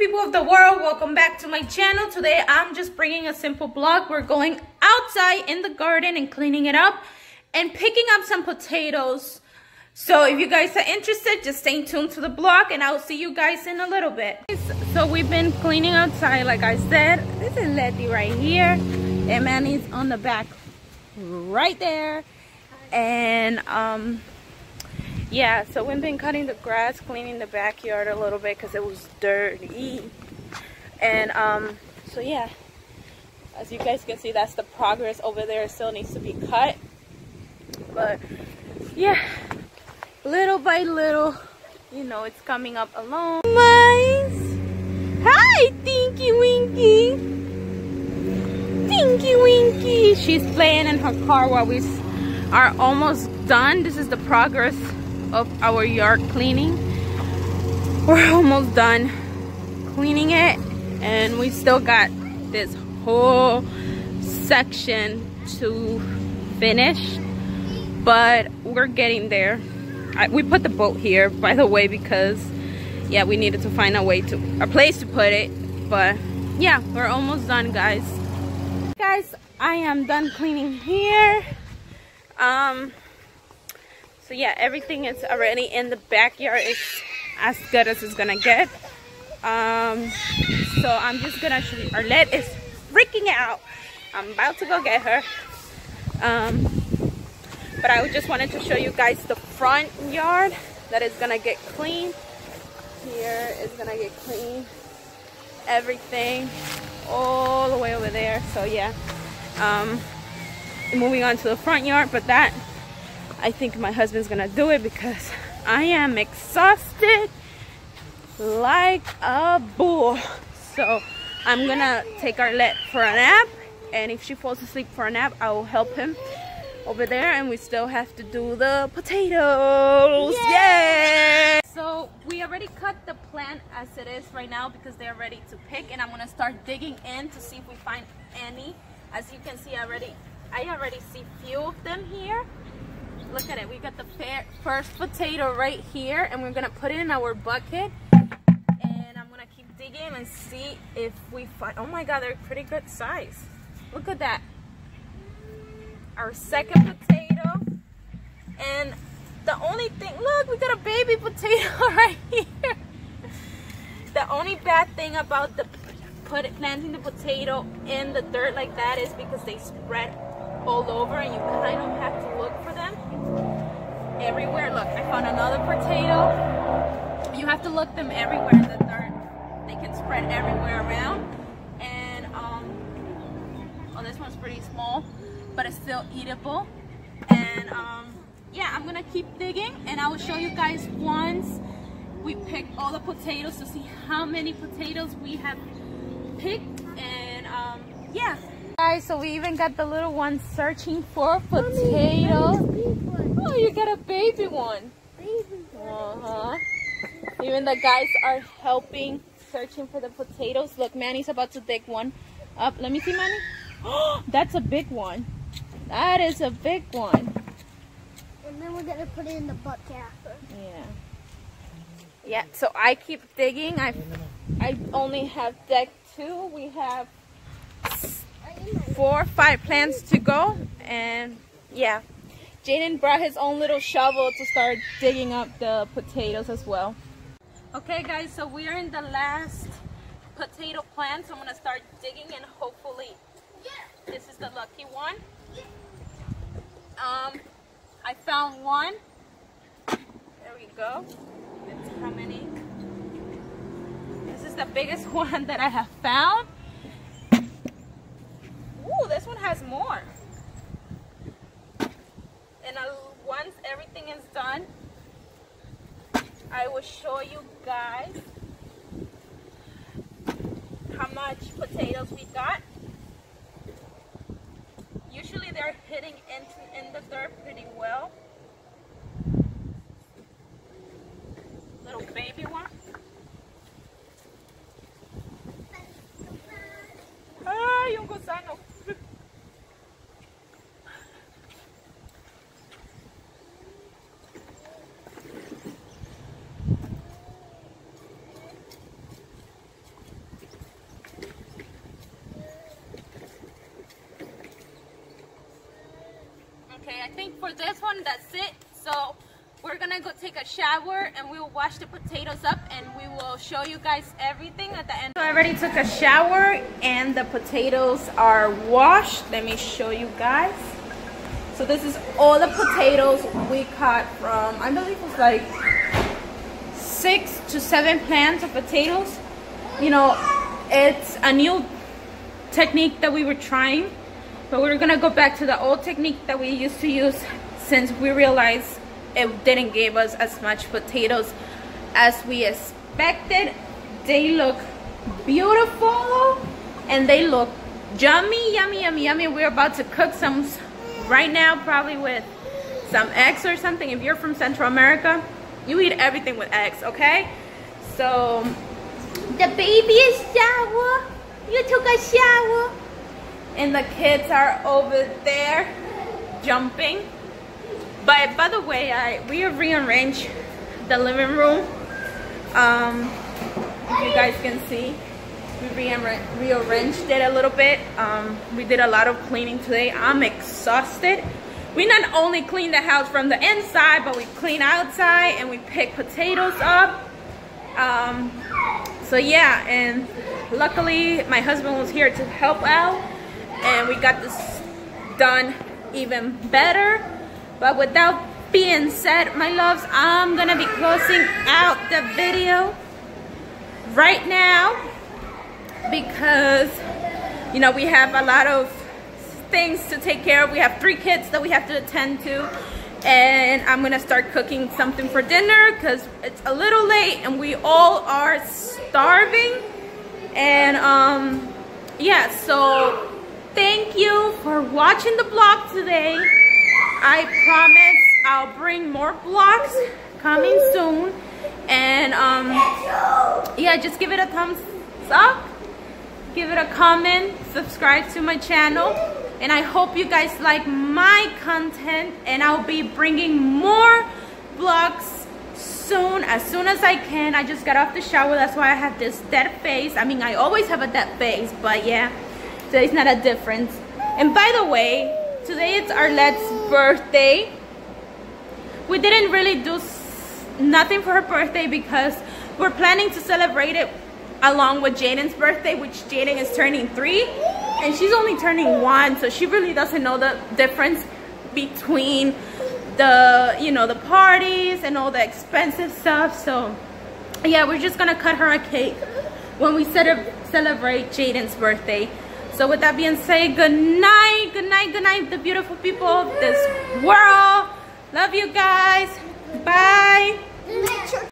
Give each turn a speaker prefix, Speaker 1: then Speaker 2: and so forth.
Speaker 1: people of the world, welcome back to my channel. Today I'm just bringing a simple vlog. We're going outside in the garden and cleaning it up and picking up some potatoes. So if you guys are interested, just stay tuned to the vlog and I'll see you guys in a little bit. So we've been cleaning outside, like I said. This is Letty right here and Manny's on the back right there. And yeah, so we've been cutting the grass, cleaning the backyard a little bit because it was dirty. And so yeah, as you guys can see, that's the progress over there. It still needs to be cut, but yeah, little by little, you know, it's coming up along. Nice. Hi, Tinky Winky. Tinky Winky. She's playing in her car while we are almost done. This is the progress of our yard cleaning. We're almost done cleaning it and we still got this whole section to finish, but we're getting there. We put the boat here, by the way, because yeah, we needed to find a place to put it. But yeah, we're almost done, guys. I am done cleaning here. So yeah, everything is already in the backyard. It's as good as it's gonna get. So I'm just gonna show you. Arlette is freaking out. I'm about to go get her. But I just wanted to show you guys the front yard that is gonna get clean. Here is gonna get clean. Everything all the way over there. So yeah, moving on to the front yard, but that I think my husband's gonna do it because I am exhausted like a bull. So I'm gonna take Arlette for a nap, and if she falls asleep for a nap, I will help him over there, and we still have to do the potatoes. Yay! So we already cut the plant as it is right now because they're ready to pick, and I'm gonna start digging in to see if we find any. As you can see, I already see few of them here. Look at it, we got the first potato right here, and we're gonna put it in our bucket, and I'm gonna keep digging and see if we find, oh my god, they're pretty good size. Look at that. Our second potato, and the only thing, look, we got a baby potato right here. The only bad thing about planting the potato in the dirt like that is because they spread all over and you kind of have to look for them everywhere. Look, I found another potato. You have to look them everywhere in the dirt. They can spread everywhere around. And oh, this one's pretty small, but it's still eatable. And yeah, I'm gonna keep digging and I will show you guys once we pick all the potatoes to see how many potatoes we have picked. And yeah, guys, so we even got the little one searching for potatoes. Oh, you got a baby one. Even the guys are helping, searching for the potatoes. Look, Manny's about to dig one up. Let me see, Manny. Oh, that's a big one. That is a big one.
Speaker 2: And then we're gonna put it in the bucket after.
Speaker 1: Yeah, so I keep digging. I only have dug 2. We have 4 or 5 plants to go, and yeah, Jaden brought his own little shovel to start digging up the potatoes as well. Okay guys, so we are in the last potato plant, so I'm gonna start digging and hopefully this is the lucky one. I found one. There we go. Let's see how many. This is the biggest one that I have found. Ooh, this one has more. And once everything is done, I will show you guys how much potatoes we got. Usually they're hitting in the dirt pretty well. Little baby one. Ah, yung gusano. Okay, I think for this one, that's it. So we're gonna go take a shower and we will wash the potatoes up and we will show you guys everything at the end. So I already took a shower and the potatoes are washed. Let me show you guys. So this is all the potatoes we caught from, I believe it was like 6 to 7 plants of potatoes. You know, it's a new technique that we were trying, but we're gonna go back to the old technique that we used to use since we realized it didn't give us as much potatoes as we expected. They look beautiful and they look yummy, yummy, yummy, yummy. We're about to cook some right now, probably with some eggs or something. If you're from Central America, you eat everything with eggs, okay? So the baby is shower. You took a shower. And the kids are over there jumping. But by the way, we have rearranged the living room. If you guys can see, we rearranged it a little bit. We did a lot of cleaning today. I'm exhausted. We not only clean the house from the inside, but we clean outside and we pick potatoes up. So yeah, and luckily my husband was here to help out and we got this done even better. But with that being said, my loves, I'm gonna be closing out the video right now because, you know, we have a lot of things to take care of. We have 3 kids that we have to attend to, and I'm gonna start cooking something for dinner because it's a little late and we all are starving. And yeah, so thank you for watching the vlog today. I promise I'll bring more vlogs coming soon. And yeah, just give it a thumbs up, give it a comment, subscribe to my channel, and I hope you guys like my content, and I'll be bringing more vlogs soon as I can. I just got off the shower, that's why I have this dead face. I mean, I always have a dead face, but yeah, today's not a difference. And by the way, today it's Arlette's birthday. We didn't really do nothing for her birthday because we're planning to celebrate it along with Jaden's birthday, which Jaden is turning 3 and she's only turning 1, so she really doesn't know the difference between the, you know, the parties and all the expensive stuff. So yeah, we're just gonna cut her a cake when we celebrate Jaden's birthday. So with that being said, good night, good night, good night, the beautiful people of this world. Love you guys.